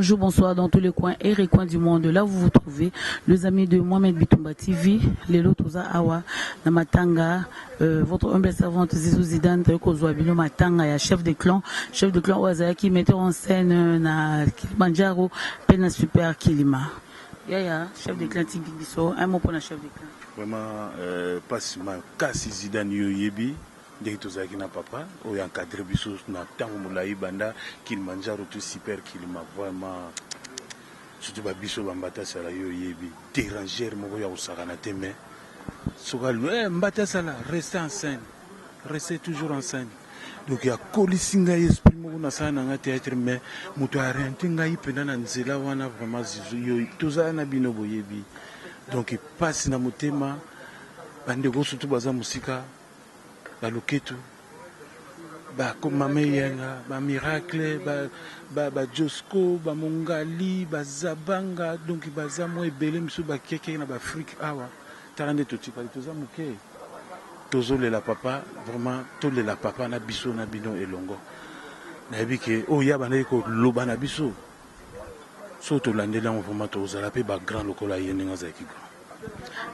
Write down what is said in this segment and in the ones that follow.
bonjour, bonsoir dans tous les coins et recoins du monde. Là où vous vous trouvez, les amis de Mohamed Bitumba TV, les Lotoza Awa, Namatanga, votre humble servante Zizou Zidane, Kozouabino Matanga, chef de clan Oazaki, metteur en scène na Kilimanjaro, Pena Super Kilima. Yaya, chef de clan Timbiso, un mot pour la chef de clan. Vraiment, pas si mal, Kassi Zidane Yoyebi. Dès que tu na papa, ou y a encadré biso na tango moulaï banda, Kilimanjaro tout super Kilima vraiment. Surtout biso bambata sala yo yebi dérangeur moko ya usakana teme. Sogal mbata sala rester en scène, rester toujours en scène. Donc ya kolisinga esprit moko na sana nga théâtre mais moto arrêté ngai penda na nzela wana vraiment zizo yo toza na bino boyebi. Donc passe na motema bande go surtout baza musika ba loketu ba comme mama yenga ba miracle ba Josco ba Mongali ba Zabanga donc baza mo ebele miso ba keke na ba Afrique awa tarande toti pa toza muke tozole la papa vraiment tole la papa na biso na bino elongo na bike o ya bana ko loba na biso so to landela vraiment tozala pe ba grand lokola yenga za kiko.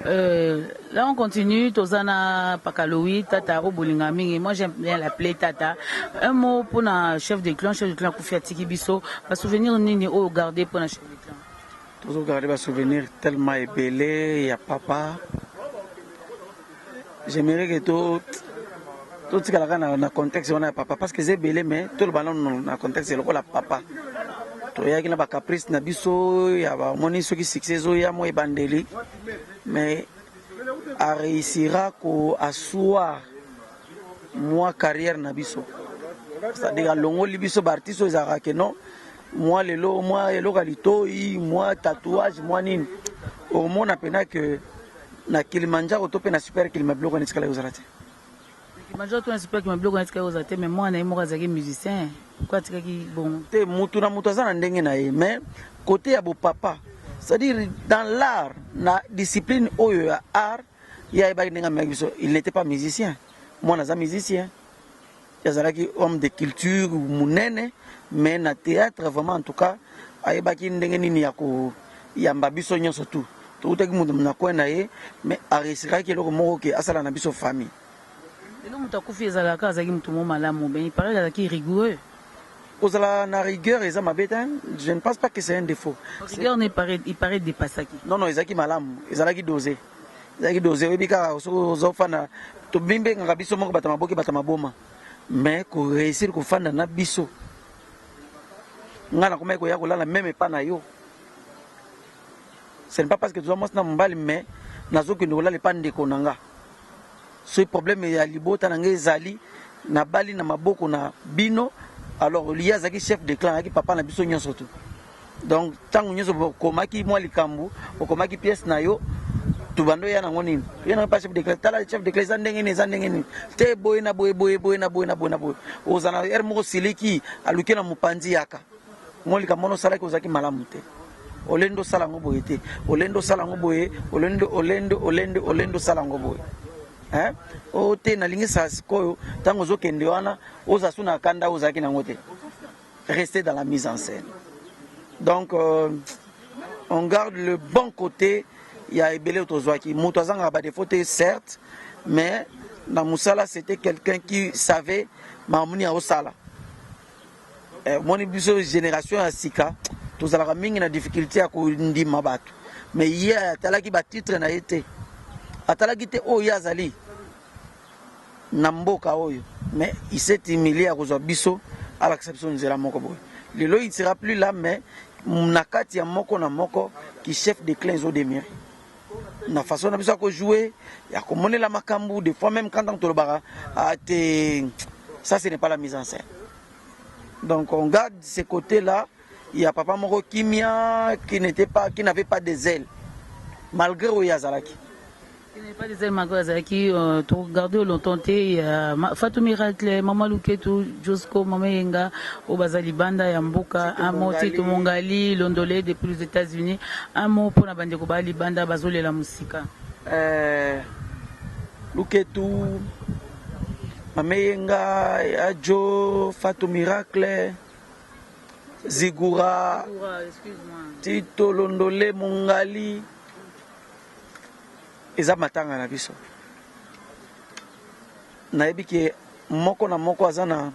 Là on continue, Tozana Pakaloui, Tata Obolingaming, moi j'aime bien l'appeler Tata. Un mot pour la chef de clan Koufia Tikibiso, va souvenir Nini au garder pour la chef de clan. Toujours garder va souvenir tellement ébélé, il y a papa. J'aimerais que tout ce qu'il y a dans le contexte, on a papa, parce que c'est ébélé, mais tout le ballon dans le contexte, c'est le papa. Il y a des caprices, il y a des gens qui succès, il y a des bandeli, mais à réussir à asseoir moi carrière nabiso. C'est-à-dire longo libiso bartiso izara que non, moi le localité, moi tatouage, moi nini. Au moins on pena que na Kilimanjaro to pena super Kilimanjaro on escale uzarate. Kilimanjaro to super Kilimanjaro on escale uzarate, mais moi na imo kazaki musicien. Quoi tu qui bon te mutu na mutu azana ndenge na ye mais côté ya bo papa c'est-à-dire dans l'art la discipline oyo ya art ya ba ndenge mabiso il n'était pas musicien moi naza musicien yazalaki homme de culture munene mais na théâtre vraiment en tout cas ayebaki ndenge nini ya ko yamba biso nyonso tout utaki mutu na kwena ye mais aresiraki eloko moko ke asala na biso famille elo mutu akufi ezalaka azaki mutu mo malamu mais il paraît azalaki rigoureux. Pour la rigueur, je ne pense pas que c'est un défaut. La rigueur, il paraît dépassé. Non, non, ils ont malam, ils ont dosé. Ils ont dosé. Mais pour réussir à faire un biso, ce n'est pas parce que tu as un mbali, mais nous avons pas de konanga. Ce problème est à l'ibota, zali, na bali, na maboko, na bino. Alors il y a un chef de clan qui papa na biso nyonso tout. Donc tant nyonso komaki moi likambu, komaki pièce na yo tubando ya na ngoni. Yana pas chef de clan, tala chef de clan zandengeni. Te boy na boy. Ozana er mo siliki aluki na mupanzi yaka. Mo likamono sala ko zaki malamu te. Olendo sala ngo boy te. Olendo sala ngo boy, olendo sala ngo boy. Hein? O te na lingi sa sikoyo tango zo kende wana oza suna kanda ozaki na ngote. Rester dans la mise en scène. Donc on garde le bon côté, il y a ebele otozwaki moto azanga ba défaut certes mais na musala c'était quelqu'un qui savait mamuni au sala. Moni biso génération ya sika tozalaka mingi na difficulté ya ko ndima bato mais hier atalaki ba titre na été atalaki te oyo azali na mboka oyo mais il s'est humilié à kozwa biso à l'acception nzela moko boy lelo il sera plus là mais na kati ya moko na moko qui chef de clan zo demiri na façon na biso ko jouer ya ko monela makambu des fois même quand on te le bara ça ce n'est pas la mise en scène. Donc on garde ces côtés là. Il y a papa moko Kimia qui n'avait pas des ailes malgré Oyazalaki. Il n'est pas des ailes malgré Oyazalaki. Tu regardes longtemps Fatou Miracle, Maman Luketu, Josco, Maman Yenga, Obazali Banda, Yamboka, un mot Tito Mongali, Londolé depuis les États-Unis, un mot pour la bande de Kobali Banda, Bazole la musique. Luketu, Maman Yenga, Adjo, Fatou Miracle. Zigura, Tito Londole, Mongali, eza matanga na biso. Nayebi ke moko na moko azana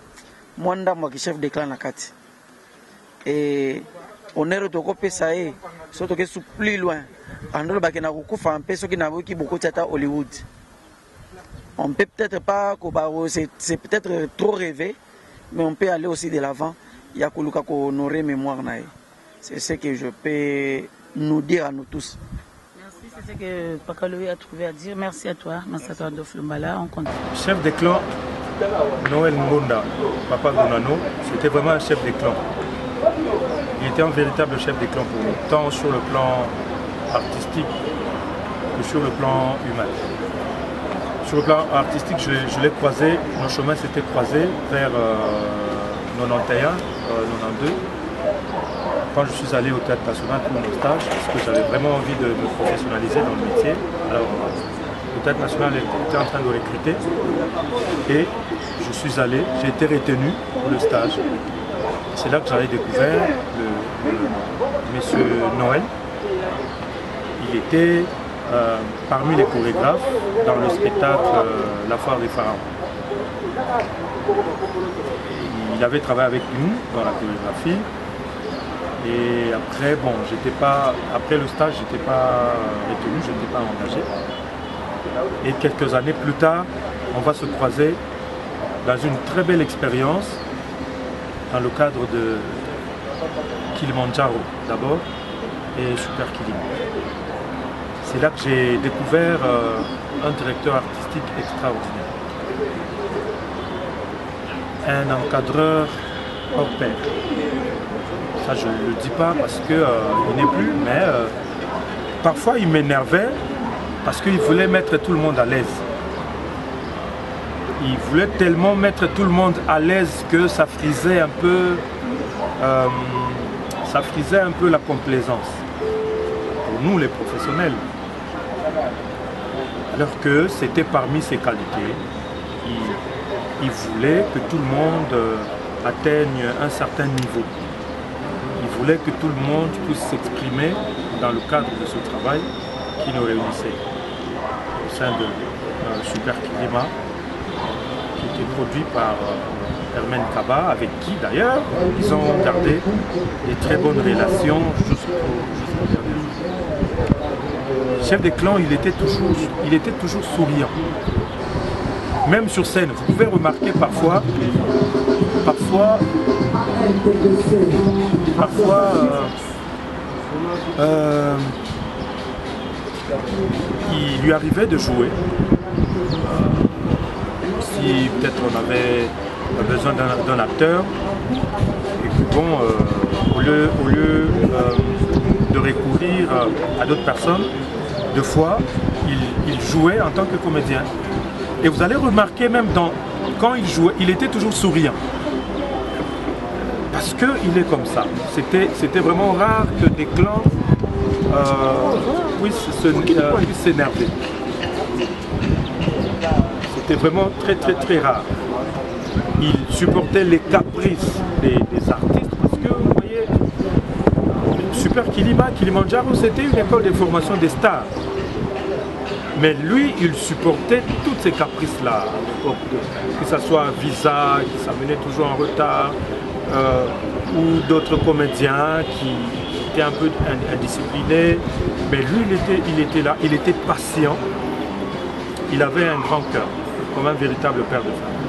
mwanda mwa chef de clan na kati. Et honneur toko pesa e so toke su plus loin. Andolo bakena kukufa mpe soki na boki beaucoup tata Hollywood. On peut peut-être pas c'est peut-être trop rêvé, mais on peut aller aussi de l'avant. Il y a koluka ko honorer mémoire nae. C'est ce que je peux nous dire à nous tous. C'est ce que Pakaloui a trouvé à dire. Merci à toi, Massato Adolphe Lumbala. On continue. Chef de clan, Noël Ngonda, papa Gonano, c'était vraiment un chef de clan. Il était un véritable chef de clan pour nous, tant sur le plan artistique que sur le plan humain. Sur le plan artistique, je l'ai croisé, nos chemins s'étaient croisés vers 91, 92. Quand je suis allé au Théâtre National pour mon stage, parce que j'avais vraiment envie de me professionnaliser dans le métier. Alors, le Théâtre National était en train de recruter et je suis allé, j'ai été retenu pour le stage. C'est là que j'avais découvert monsieur Noël. Il était parmi les chorégraphes dans le spectacle La Foire des Pharaons. Il avait travaillé avec nous dans la chorégraphie. Et après, bon, après le stage, je n'étais pas retenu, je n'étais pas engagé. Et quelques années plus tard, on va se croiser dans une très belle expérience dans le cadre de Kilimandjaro d'abord et Super Kilim. C'est là que j'ai découvert un directeur artistique extraordinaire. Un encadreur hors pair. Ça, je ne le dis pas parce qu'il n'est plus, mais parfois il m'énervait parce qu'il voulait mettre tout le monde à l'aise. Il voulait tellement mettre tout le monde à l'aise que ça frisait un peu la complaisance pour nous les professionnels. Alors que c'était parmi ses qualités. Il voulait que tout le monde atteigne un certain niveau. Il voulait que tout le monde puisse s'exprimer dans le cadre de ce travail qui nous réunissait au sein de Super Kilima, qui était produit par Hermène Kaba, avec qui d'ailleurs ils ont gardé des très bonnes relations jusqu'au dernier jour. Chef des clans, il était toujours souriant. Même sur scène, vous pouvez remarquer parfois il lui arrivait de jouer. Si peut-être on avait besoin d'un acteur, et que bon, au lieu de recourir à d'autres personnes, deux fois, il jouait en tant que comédien. Et vous allez remarquer même quand il jouait, il était toujours souriant. Parce qu'il est comme ça. C'était vraiment rare que des clans puissent s'énerver. C'était vraiment très très très rare. Il supportait les caprices des artistes parce que vous voyez, Super Kilimandjaro, c'était une école de formation des stars. Mais lui, il supportait toutes ces caprices-là, que ce soit un visa qui s'amenait toujours en retard, ou d'autres comédiens qui étaient un peu indisciplinés. Mais lui, il était là, il était patient, il avait un grand cœur, comme un véritable père de famille.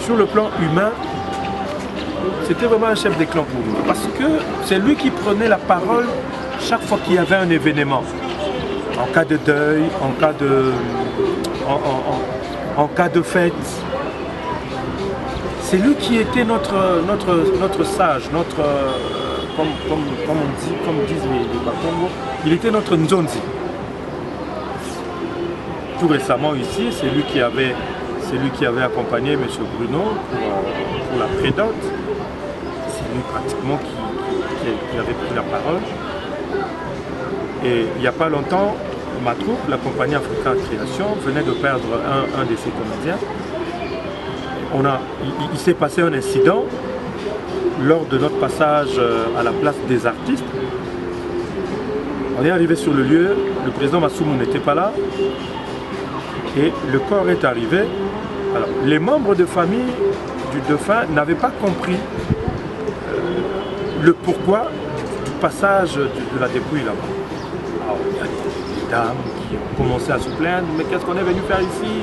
Sur le plan humain, c'était vraiment un chef de clan pour nous, parce que c'est lui qui prenait la parole chaque fois qu'il y avait un événement. En cas de deuil, en cas de fête. C'est lui qui était notre sage, comme disent les Bakongo, il était notre Nzonzi. Tout récemment ici, c'est lui qui avait accompagné M. Bruno pour la prédote. C'est lui pratiquement qui avait pris la parole. Et il n'y a pas longtemps, ma troupe, la compagnie Africa Création, venait de perdre un de ses comédiens. Il s'est passé un incident lors de notre passage à la place des artistes. On est arrivé sur le lieu, le président Massoumou n'était pas là et le corps est arrivé. Alors, les membres de famille du défunt n'avaient pas compris le pourquoi du passage de la dépouille là-bas. Alors, il y a des dames qui ont commencé à se plaindre, mais qu'est-ce qu'on est venu faire ici?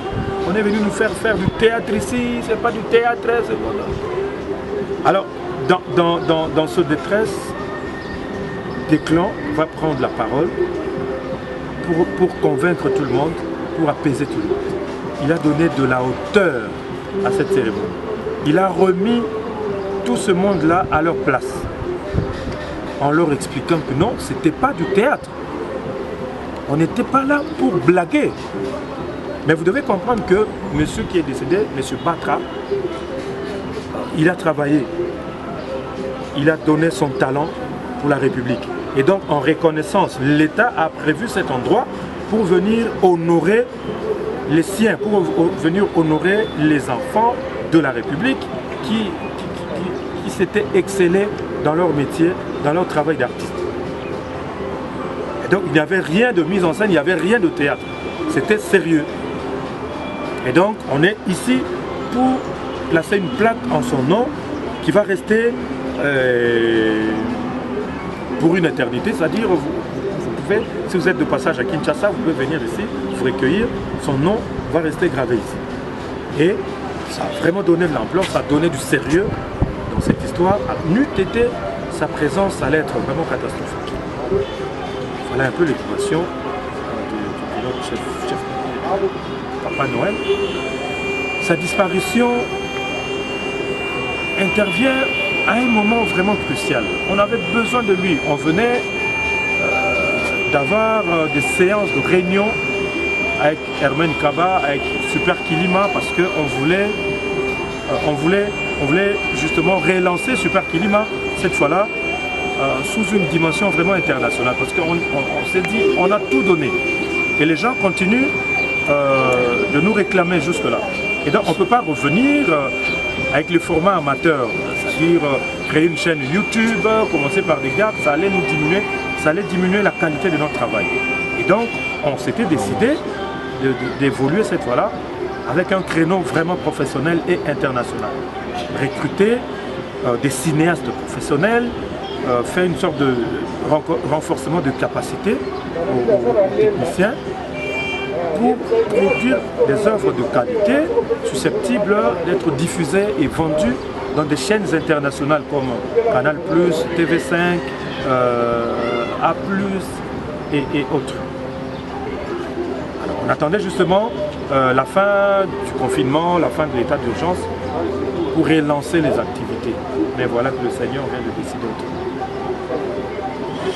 On est venu nous faire du théâtre ici, c'est pas du théâtre, c'est bon. Alors, dans ce détresse, Desclans va prendre la parole pour convaincre tout le monde, pour apaiser tout le monde. Il a donné de la hauteur à cette cérémonie. Il a remis tout ce monde-là à leur place, en leur expliquant que non, ce n'était pas du théâtre. On n'était pas là pour blaguer. Mais vous devez comprendre que monsieur qui est décédé, monsieur Batra, il a travaillé, il a donné son talent pour la République. Et donc, en reconnaissance, l'État a prévu cet endroit pour venir honorer les siens, pour venir honorer les enfants de la République qui s'étaient excellés dans leur métier, dans leur travail d'artiste. Et donc, il n'y avait rien de mise en scène, il n'y avait rien de théâtre. C'était sérieux. Et donc, on est ici pour placer une plaque en son nom qui va rester pour une éternité, c'est-à-dire vous pouvez, si vous êtes de passage à Kinshasa, vous pouvez venir ici, vous recueillir, son nom va rester gravé ici. Et ça a vraiment donné de l'ampleur, ça a donné du sérieux dans cette histoire. N'eût été sa présence allait être vraiment catastrophique. Voilà un peu l'équation de notre chef Papa Noël. Sa disparition intervient à un moment vraiment crucial. On avait besoin de lui. On venait d'avoir des séances de réunion avec Hermen Kaba, avec Super Kilima, parce qu'on voulait, on voulait justement relancer Super Kilima, cette fois-là, sous une dimension vraiment internationale. Parce qu'on s'est dit, on a tout donné. Et les gens continuent de nous réclamer jusque-là. Et donc on ne peut pas revenir avec le format amateur, c'est-à-dire créer une chaîne YouTube, commencer par des gags, ça allait nous diminuer, ça allait diminuer la qualité de notre travail. Et donc on s'était décidé d'évoluer cette fois-là avec un créneau vraiment professionnel et international. Recruter des cinéastes professionnels, faire une sorte de renforcement de capacité aux techniciens, pour produire des œuvres de qualité susceptibles d'être diffusées et vendues dans des chaînes internationales comme Canal+, TV5, A+, et autres. Alors, on attendait justement la fin du confinement, la fin de l'état d'urgence pour relancer les activités. Mais voilà que le Seigneur vient de décider autrement.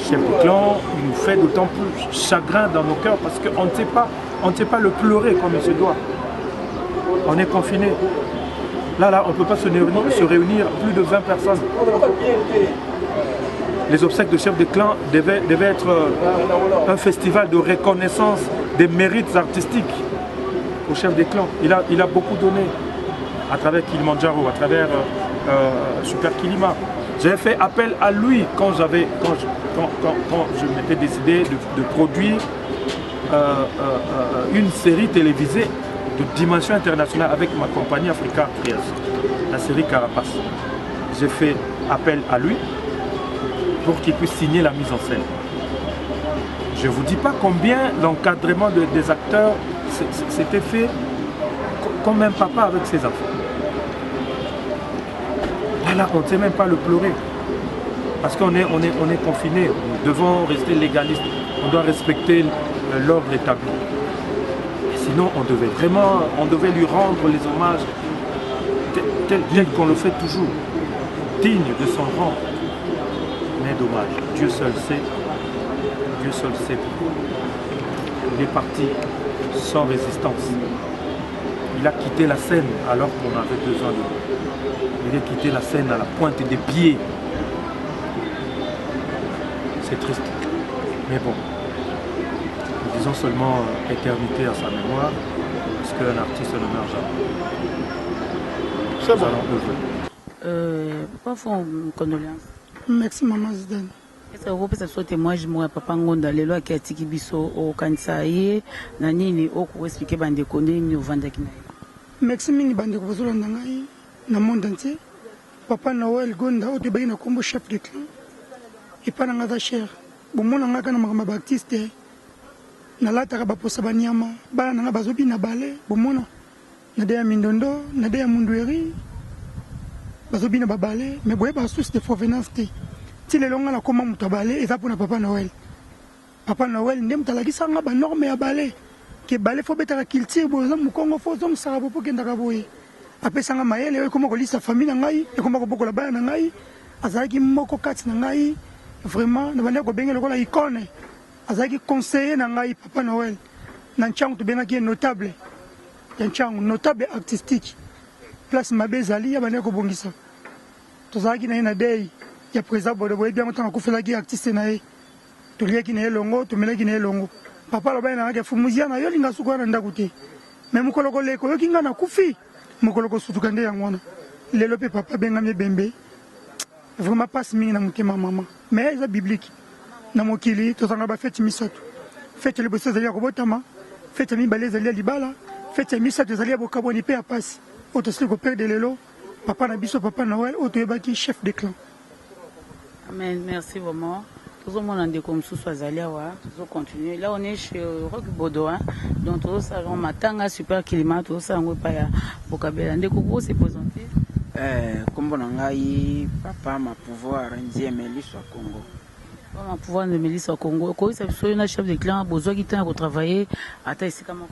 Chef de clan, il nous fait d'autant plus chagrin dans nos cœurs parce qu'on ne sait pas le pleurer comme il se doit. On est confiné. Là, on ne peut pas se réunir plus de 20 personnes. Les obsèques de chef de clan devaient être un festival de reconnaissance des mérites artistiques au chef des clans. Il a beaucoup donné à travers Kilimandjaro, à travers Super Kilima. J'ai fait appel à lui quand je m'étais décidé de produire une série télévisée de dimension internationale avec ma compagnie Africa Trias, la série Carapace. J'ai fait appel à lui pour qu'il puisse signer la mise en scène. Je ne vous dis pas combien l'encadrement des acteurs s'était fait comme un papa avec ses enfants. Là, on ne sait même pas le pleurer. Parce qu'on est confiné. Nous devons rester légalistes. On doit respecter l'ordre établi. Et sinon, on devait lui rendre les hommages tel qu'on le fait toujours. Digne de son rang. Mais dommage. Dieu seul sait. Dieu seul sait pourquoi. Il est parti sans résistance. Il a quitté la scène alors qu'on avait besoin de lui. Il a quitté la scène à la pointe des pieds. C'est triste. Mais bon, nous disons seulement éternité à sa mémoire, parce qu'un artiste ne meurt jamais. Nous allons œuvrer. Papa font condoléances. Merci maman Zidane. Est-ce que vous pouvez témoignage moi papa ngonda lelo akatiki biso o kanisa ye na nini o ko expliquer bande konde ni ovanda kina. Merci mingi bande ko bozolanda ngai na monde entier. Papa Noël Gonda o te bayi na kombo chef de clan. Et pas na ngata cher. Bon mona ngaka na makamba baptiste. Na lata ka baposa banyama, bana na bazobi na balé, bon mona. Na deya mindondo, na deya mundueri. Bazobi na babalé, mais boye ba source de provenance te. Si les longs à la commande balai, et ça pour Papa Noël. Papa Noël, n'aime pas la guise à la norme et à balai. Que balai faut mettre à kiltir, bon, mon Congo faut donc ça va pour qu'il n'agaboye. Après ça, maël, et comment sa famille n'angaï, et comment beaucoup la balle n'angaï, Azaki moko kat n'angaï, vraiment, ne venez qu'au bien le rôle icône. Azaki conseiller n'angaï, Papa Noël. Nanchang, tu bien qui est notable. Nanchang, notable et artistique. Place ma bezali, à venir qu'au bongisa. Tozaki n'a une day. Ya président boy bien autant ko fela ki artiste na ye to liya ki na longo to mela ki na longo papa lo bana ke fumuzia na yo linga sukwana ndakuti me mukolo ko leko yo kinga na kufi mukolo ko sutuka nde yangwana lelo pe papa benga me bembe vraiment passe mingi na mutema mama mais eza biblique na mokili to zanga ba fete misato fete le bosso zalia ko botama fete mi baleza zalia libala fete misato zalia bokaboni pe apasi auto sli ko perdre lelo papa na biso papa Noël auto yebaki chef de clan. Amen, merci vraiment. Tout le monde est comme sous Azalia, tout continuer. Là, on est chez Rock Bodoa, donc tout ça, on m'attend super climat, tout ça, on va pas à Bokabela. Ndeko ko se présenter. Comme on a eu papa ma pouvoir indier Mélis au Congo. Ma pouvoir de Mélis au Congo. Quoi, c'est sur un chef de clan, besoin qui t'a travailler à ta ici comme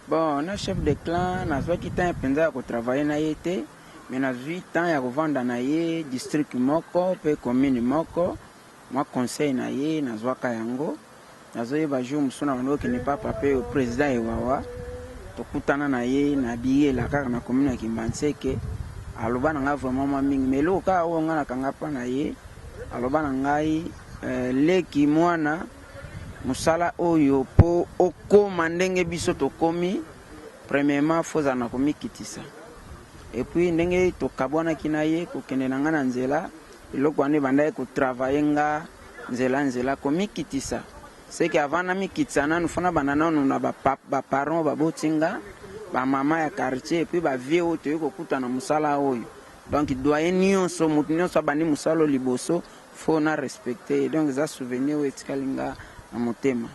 bon, on a chef de clan, n'a pas qui t'a appris à travailler na été. Mais na 8 ans ya kovanda na ye district moko pe commune moko moi conseil na ye na zwaka yango nazoyeba jour musuna bando ke ne papa pe président ewawa tokutana na ye na biye la kaka na commune ya Kimbanseke aloba na nga vraiment mamingi mais loka o nga na kanga pa na ye aloba na ngai leki mwana musala oyo po okoma ndenge biso tokomi premièrement foza na komikitisa. Et puis ndenge to kabwana kinaye ko kenenanga na nzela eloko ane bandaye ko travailler nga nzela komikitisa c'est que avant na mikitsana nous fona banana nous na ba parents ba botinga ba mama ya quartier et puis ba vieux to ko kutana musala oyo donc doyen nyonso mutu nyonso bani musalo liboso faut na respecter donc za souvenir etikalinga na motema.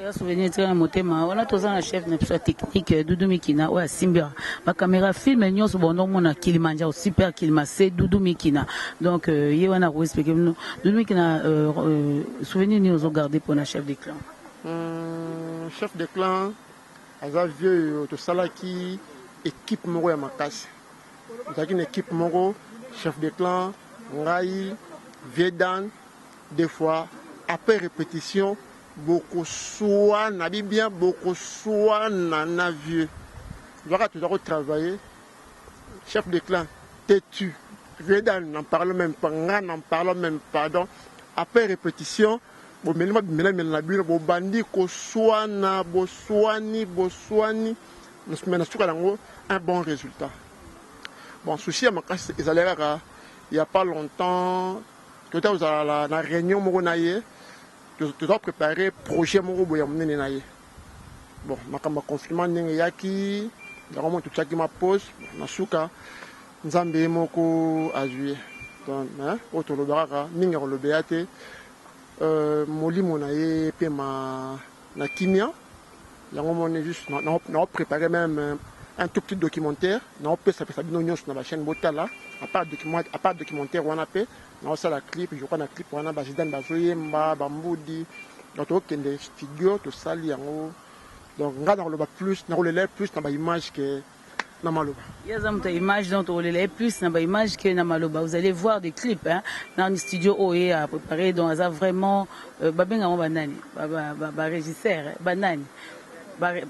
Ya souvenir très motema wana toza na chef na technique Doudou Mikina o Simbia ma caméra film nyonso bondo mona Kilimanjaro super Kilimase Doudou Mikina donc ye wana ko expliquer Doudou Mikina souvenir ni ozo garder pour na chef de clan chef de clan aza vieux to salaki équipe moko ya makasi zaki une équipe moko chef de clan ngai Viedan des fois après répétition beaucoup soit na bien beaucoup soit na vieux doit toujours travailler chef de clan têtu Viedan n'en parle même pas n'en parle même pas donc après répétition bon maintenant na bien bon bandi ko soit na boswani nous mena suka lango un bon résultat bon souci à ma casse ils allaient il y a pas longtemps tout à l'heure la réunion moko na ye tu dois préparer projet moko boya munene na ye bon makamba confinement ndenge yaki vraiment tout ça qui ma pose na suka nzambe moko azui donc hein auto lobaka ninga ko lobeate molimo na ye pe ma na kimia yango mone juste na préparer même un tout petit documentaire na peut ça bino nyos na ba chaîne botala à part documentaire wana pe na osala clip je crois na clip wana ba Zidane bazoyemba bambudi donc okende studio to sali yango donc nga na loba plus na relève plus na ba image que na maloba yazam ta image donc relève plus na ba image que na maloba vous allez voir des clips hein dans le studio oye à préparer donc ça vraiment babenga mo banani ba régisseur banani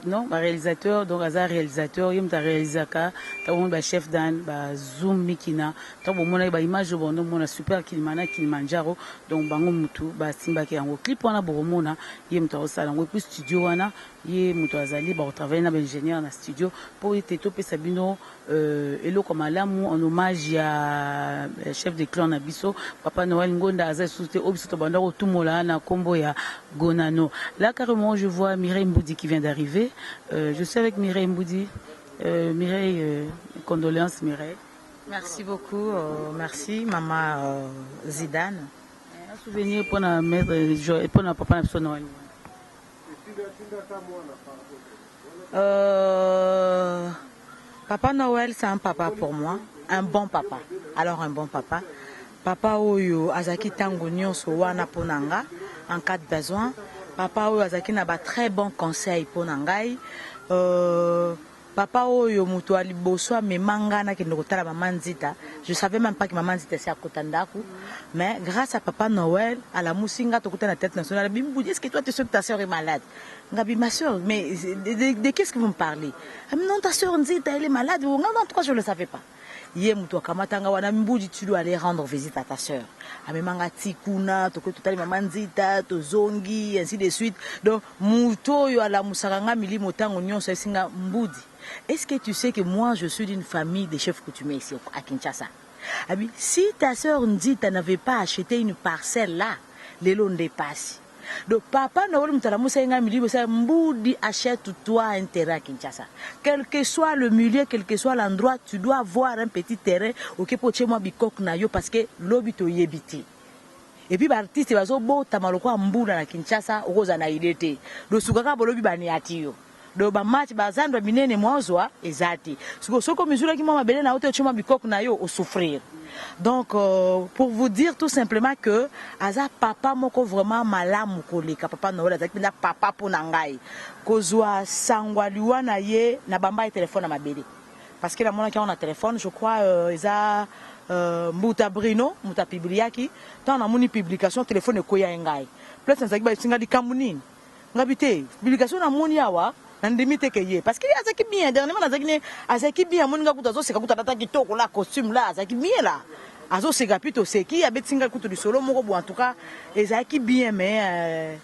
non réalisateur donc azar réalisateur yim ta réalisaka ta on ba chef dan ba zoom mikina ta bo mona ba image bo no mona super Kilimanjaro donc bango mutu ba simba ke yango clip wana bo mona yim ta osala ngo plus studio wana ye muto azali ba travailler na ingénieur na studio pour ete to pesa bino eloko malamu en hommage ya chef de clan na biso Papa Noël Ngonda aza soute obiso to banda ko tumola na kombo ya Gonano. Là carrément je vois Mireille Mboudi qui vient d'arriver. Je suis avec Mireille Mboudi. Mireille, condoléances Mireille. Merci beaucoup, merci Maman Zidane. Un souvenir pour la mère pour la Papa Noël. Papa Noël, c'est un papa pour moi, un bon papa. Alors un bon papa. Papa Oyo Azaki Tango Nyonso wana ponanga en cas de besoin. Papa Oyo Azaki n'a pas très bon conseil pour Nangai. Papa Oyo mutu aliboso me mangana ke ndokotala maman Nzita. Je savais même pas que maman Nzita c'est à Kotandaku. Mais grâce à Papa Noël, à la Moussinga Tokota la tête nationale, Bimbo dit est-ce que toi tu sais que ta soeur est malade? Ngabi ma soeur, mais de qu'est-ce que vous me parlez? Non, ta soeur Nzita elle est malade. Non, toi je le savais pas. Hier mutu akamatanga wana Mbudi tu dois aller rendre visite à ta soeur. Amemanga tikuna toko totali maman Nzita, tozongi ainsi de suite. Donc muto yo ala musakanga milimo tango nyonso esinga Mbudi. Est-ce que tu sais que moi, je suis d'une famille de chefs coutumiers ici à Kinshasa? Si ta soeur Nzita n'avait pas acheté une parcelle là, les lots dépassent. Donc, Papa Noël Mboudi achète toi un terrain à Kinshasa. Quel que soit le milieu, quel que soit l'endroit, tu dois avoir un petit terrain pour chez moi bikok na yo parce que l'obito yebiti. Et puis, l'artiste va zo bo tamaloko Mboula na Kinshasa, roza na idete. Donc, sukaka bolobi bani atiyo. Do ba match bazandwa minene mwazwa ezati soko misula ki mama bele na hotel chuma bikok na yo au souffrir. Donc pour vous dire tout simplement que aza papa moko vraiment malamu koleka Papa Noël azaki na papa pona ngai kozwa sangwa liwa na ye na bamba téléphone na mabele parce que la mona ki on a téléphone je crois eza Mbuta Brino muta publiaki tant na moni publication téléphone ko ya ngai plus nzaki ba singa di kamunini ngabite publication na moni awa parce que azaki bien dernièrement azaki bien moninga kutazo seka kutata kitoko la costume là azaki bien là azo seka pito seki abetinga kutu du solo moko bo en tout cas ezaki bien mais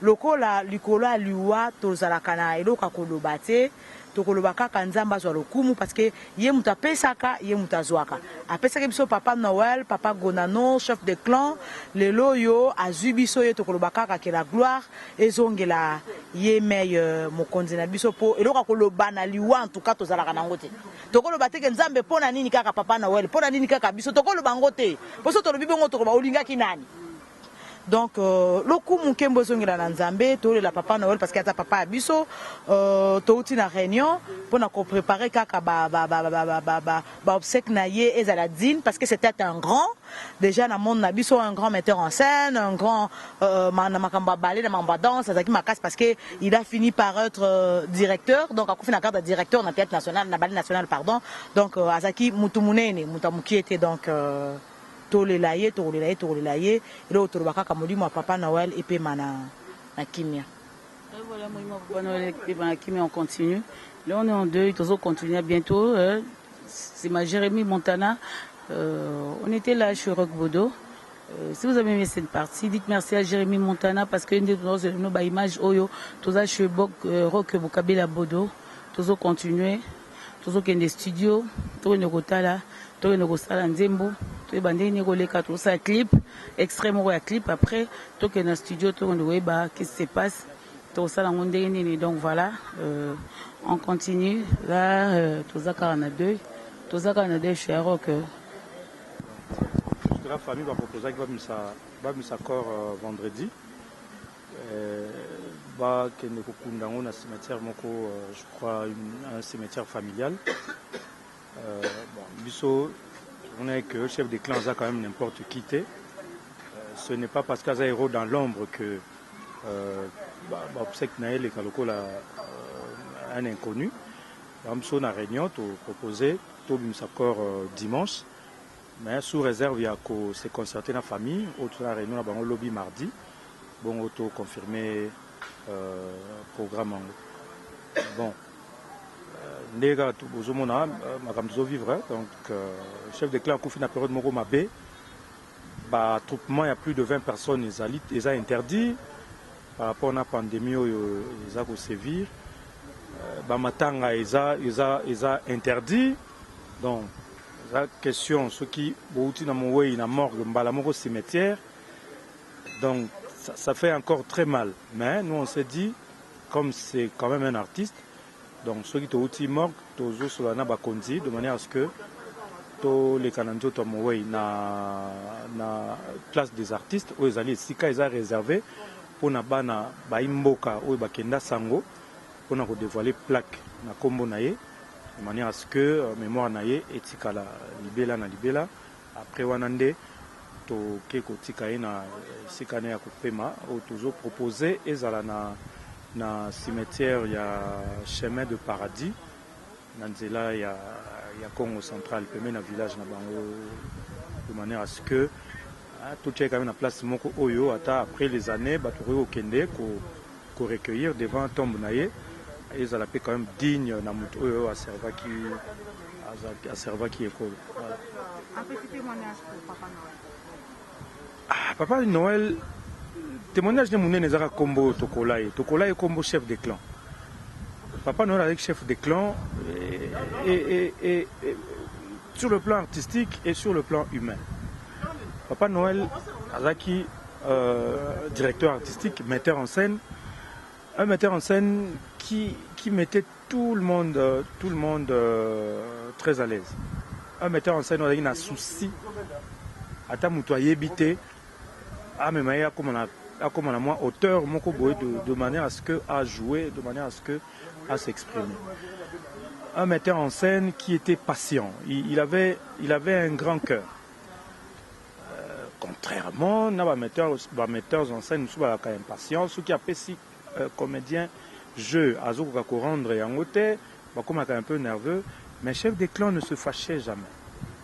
lokola likola liwa tozala kana eloka koloba te tokoloba kaka nzamba zwa lokumu parce que ye muta pesaka ye mutazwaka apesaka biso Papa Noël Papa Gonano chef de clan lelo yo azwi biso ye tokoloba kaka ke la gloire ezongela ye meilleur mokonzi na biso po eloka koloba na liwa en tout cas tozala kana ngote tokoloba te ke nzambe pona nini kaka Papa Noël pona nini kaka biso tokoloba ngote poso tolobi bongo tokoloba olinga kinani. Donc, loku mukembo zongela na nzambe tole la Papa Noël parce qu'il y a papa abiso touti na réunion pour na ko préparer kaka ba obsèque na ye ezaladine parce que c'était un grand déjà na monde na biso un grand metteur en scène un grand na makamba ballet na makamba danse azaki makasi parce que il a fini par être directeur donc akufi na carte de directeur na théâtre national na ballet national pardon donc azaki mutu munene mutamuki était donc tolelaye et là autour kamolimo à Papa Noël et puis na kimia. Voilà moi Papa Noël et puis kimia on continue. Là on est en deuil, tous continuer bientôt. C'est ma Jérémy Montana. On était là chez Rock Bodo. Si vous avez aimé cette partie, dites merci à Jérémy Montana parce que nous ba image oyo tous chez Rock Bokabela Bodo. Tous continuer. Tous qui des studios, tous ne kotala, tous ne kosala nzembo. Tu bandé ni roleka tout ça clip extrêmement ya clip après tout que dans studio tout on weba qu'est-ce qui se passe tout ça la monde ni donc voilà on continue là tout ça 42 chez Rock la famille va proposer qu'il va mis accord vendredi va que ne kokunda on cimetière moko je crois un cimetière familial bon biso on est que le chef des clans a quand même n'importe quitté. Ce n'est pas parce qu'il y a un héros dans l'ombre que obsèque Naël et Kaloko un inconnu. Nous sommes en réunion, tu proposé, tu as accord dimanche, mais sous réserve, il y a que c'est concerté dans la famille. Autre la réunion, on lobby mardi. Bon, auto confirmé programme. Bon. Nega tozomona makambo tozovivre donc chef de clan akufi na période moko mabe ba attroupement il y a plus de 20 personnes ils a interdit par rapport à la pandémie ils ont sévir bamatanga ils a interdit donc la question ceux qui bouti na mowe na morgue mbala moko cimetière donc ça fait encore très mal mais nous on s'est dit comme c'est quand même un artiste donc ceux qui ont outil morgue tozo sur la bakonzi de manière à ce que tous les canadiens to mowe na place des artistes où ils allaient sika ils a réservé pour na bana baimboka où bakenda sango pour na dévoiler plaque na kombo naye de manière à ce que mémoire naye etikala libela na libela après wanande to keko tikaye na sikane ya kopema au toujours proposé ezala na cimetière ya chemin de paradis na nzela ya Congo central peme na village na bango de manière à ce que tout est quand même na place moko oyo ata après les années baturi okende ko recueillir devant tombe naye ils ont quand même digne na mutu oyo a servaki école. Voilà. Un petit témoignage pour Papa Noël. Papa Noël, témoignage de mon nezara combo Tokolaye combo chef de clan. Papa Noël avec chef de clan et sur le plan artistique et sur le plan humain. Papa Noël Azaki directeur artistique, metteur en scène. Un metteur en scène qui mettait tout le monde très à l'aise. Un metteur en scène qui a un souci à ta moutoyer bité à mes mailles comme on a moi auteur de manière à ce que à jouer, de manière à ce que à s'exprimer. Un metteur en scène qui était patient. Il avait un grand cœur. Contrairement à metteurs en scène qui ont impatience, ceux qui apprécient comédien jeu azoka ko rendre et en côté comme un peu nerveux mais chef de clan ne se fâchait jamais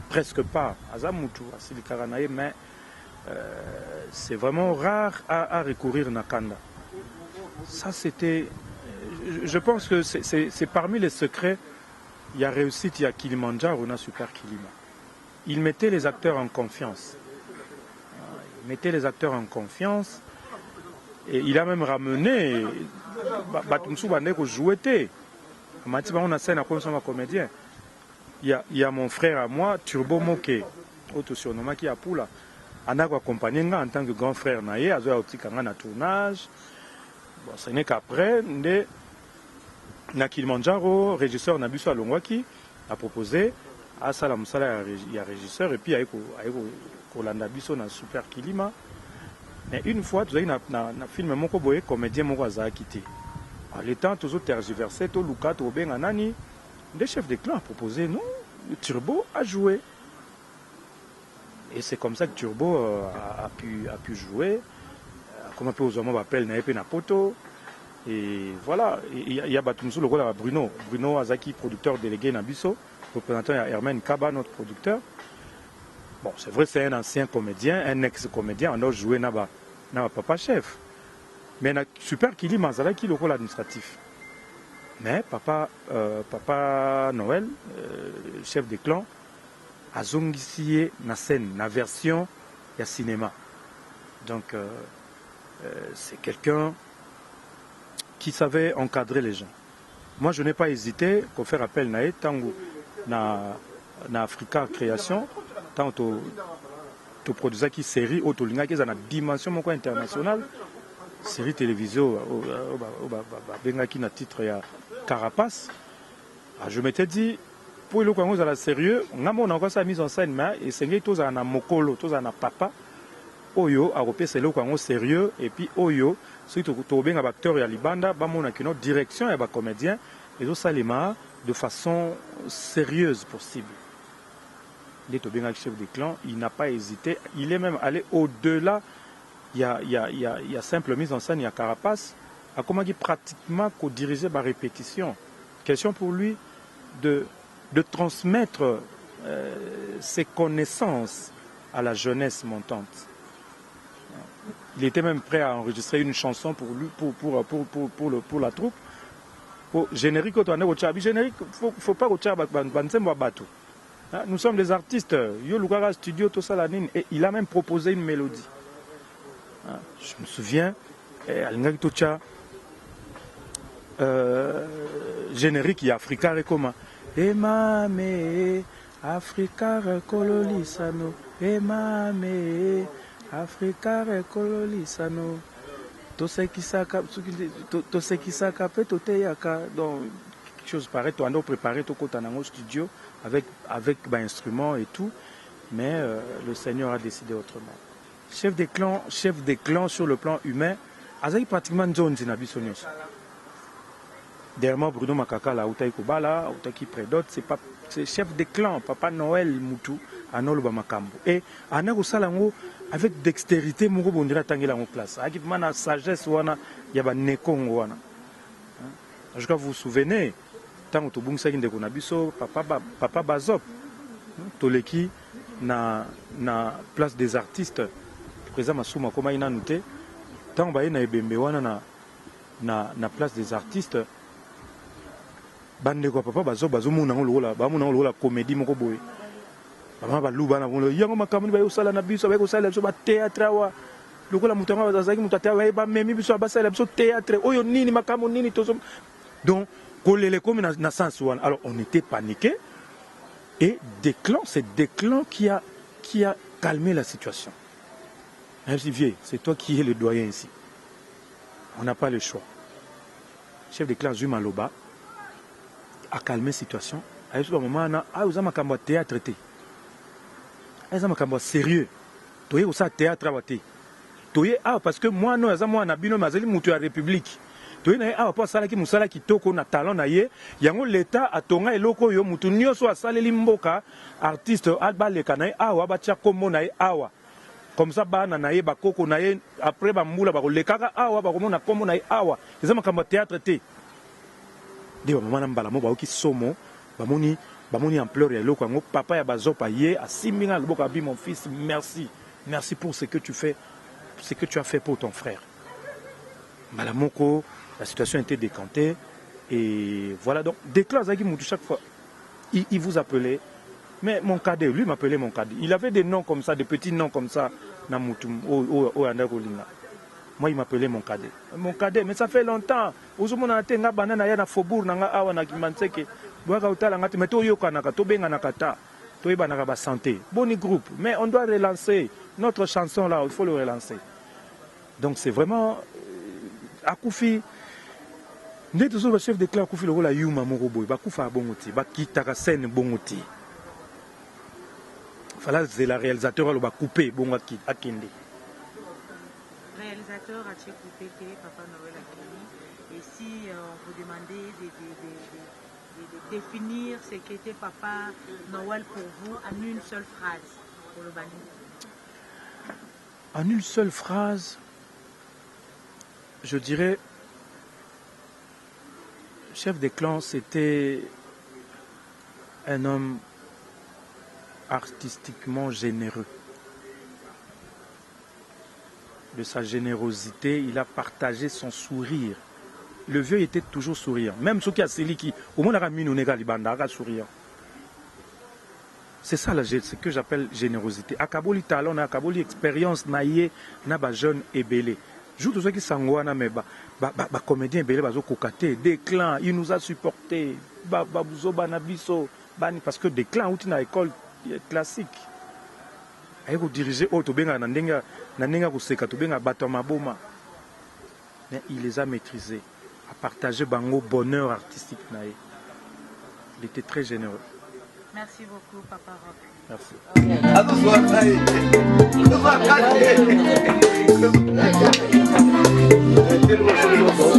presque pas azamutu asilikaranaye mais c'est vraiment rare à recourir nakanda ça c'était je pense que c'est parmi les secrets il y a réussite il y a Kilimandjaro na Super Kilima il mettait les acteurs en confiance et il a même ramené Batumsu Bandeko joueté. On a scène à comme comédien. Il y a mon frère à moi, Turbo Moke, autosurnommé qui a Poula. On a accompagné en tant que grand frère naïe, à un tournage. Bon, ce n'est qu'après, na Kilimandjaro, régisseur Nabiso Alongwaki a proposé à Salam Sala, il y a régisseur, et puis à Kolanda Biso na Super Kilima. Mais une fois, tu as un film moko boye comédien moko aza quitté. En l'état toujours tergiversé, tout Luka, tout Ben Anani, des chefs de clan proposé non, le Turbo a joué. Et c'est comme ça que Turbo a pu jouer. Comme un peu aux hommes appelle Naepe Napoto. Et voilà, il y a Batumsu le rôle à Bruno Azaki, producteur délégué Nabiso, représentant Hermène Kaba, notre producteur. Bon, c'est vrai, c'est un ancien comédien, un ex-comédien, on a joué là-bas, papa chef. Mais il y a Super Kilima, qui est le rôle administratif. Mais papa Noël, chef de clan, a zongissié na scène, na version, il y a cinéma. Donc, c'est quelqu'un qui savait encadrer les gens. Moi, je n'ai pas hésité pour faire appel à Tango, na Africa Création. Tant tu produisais qui série autolinga qui est une dimension internationale série télévisée benga qui na titre ya Carapace. Je m'étais dit pour le Congo à la sérieux on a encore sa mise en scène mais et c'est tous na mokolo tous na papa oyo a repé c'est le Congo sérieux et puis oyo surtout to benga acteur ya libanda ba mona kino direction ya ba comédien et au salima de façon sérieuse possible. Il est au bien chef de clan, il n'a pas hésité, il est même allé au-delà. Il y a simple mise en scène, il y a Carapace, à comment il pratiquement co-diriger ma répétition. Question pour lui de transmettre ses connaissances à la jeunesse montante. Il était même prêt à enregistrer une chanson pour lui, pour la troupe. Pour générique, faut pas bateau. Nous sommes des artistes, Yo Lukara Studio, tout ça, et il a même proposé une mélodie. Je me souviens, alingaki tocha générique ya Africa Rekoma emame Africa rekololisano emame Africa rekololisano tosekisaka pe toteyaka donc quelque chose pareil to ando préparer to kota nango studio avec instruments et tout mais le Seigneur a décidé autrement. Chef des clans sur le plan humain azaki pratiquement nzonzi na biso nyonso. Derrière Bruno Makaka là utaki kobala utaki prédote c'est chef des clans Papa Noël Mutu anolo makambo et ana kosala ngo avec dextérité moko bondira tangela ngo classe aki mana sagesse wana ya ba nekongo wana. Je crois vous vous souvenez tant to bungsaki ndeko na biso papa Bazop toleki na place des artistes président Masuma koma ina nute tant ba ina ebembe wana na place des artistes bande ko papa bazo muna ngolola ba muna ngolola comédie moko boye ba ba luba na ngolo yango makamuni ba yosala na biso ba yosala biso ba théâtre wa lokola mutanga bazaki mutata ba memi biso ba sala biso théâtre oyo nini makamuni nini tozo donc kolele comme na sens wana. Alors on était paniqué et c'est Desclans qui a calmé la situation. Merci vieux, c'est toi qui es le doyen ici. On n'a pas le choix. Chef Desclans Zuma Loba a calmé la situation. À ce moment là, vous avez un théâtre traité. Vous avez un sérieux. Vous avez un théâtre traité. Parce que moi non, moi na bino mazeli mutu ya République. Toi na a pas sala ki musala kitoko na talent na ye yango l'état atonga eloko yo mutu nyonso asaleli mboka artiste alba le kana awa ba tia kombo na ye awa comme ça bana na ye bakoko na ye après ba mbula ba kolekaka awa ba komona kombo na ye awa ezama kamba théâtre te diwa mama mbala mo ba oki somo ba moni ampleur ya eloko yango papa ya bazopa ye asiminga le boka bi mon fils merci pour ce que tu as fait pour ton frère Malamoko. La situation était décantée et voilà donc Desclans chaque fois il vous appelait mais mon cadet lui m'appelait mon cadet il avait des noms comme ça des petits noms comme ça na mutu o andakolina moi il m'appelait mon cadet mais ça fait longtemps ozomona tenga banana ya na faubourg nanga awa na Kimanseke boka utala ngati mais to yokanaka to benga nakata to ibanaka ba santé boni groupe mais on doit relancer notre chanson là il faut le relancer donc c'est vraiment akufi Ndé toujours le chef de clan Koufi le rôle à Yuma Moroboy, Bakoufa Bongoti, Bakitaka Sen Bongoti. Fallait c'est la réalisateur elle va couper Bongaki Akinde. Réalisateur a-t-il coupé Papa Noël Akinde et si on vous demandait de définir ce qu'était Papa Noël pour vous en une seule phrase pour le Bani. En une seule phrase, je dirais chef des clans, c'était un homme artistiquement généreux. De sa générosité, il a partagé son sourire. Le vieux était toujours souriant. Même ceux qui a Seliki, au moins la mine on est souriant. C'est ça ce que j'appelle générosité. Akaboli talon, akaboli expérience naïe, naba jeune et belé. Jour de ceux qui s'angoissent, mais comédien belé bazo kokaté, Desclans, il nous a supporté, babuzo banabiso, parce que Desclans outi na école classique. Aïe ko diriger auto benga nandenga ko seka to benga bato maboma. Mais il les a maîtrisés, a partagé bango bonheur artistique naïe. Il était très généreux. Merci beaucoup, Papa Rock. Merci. Okay.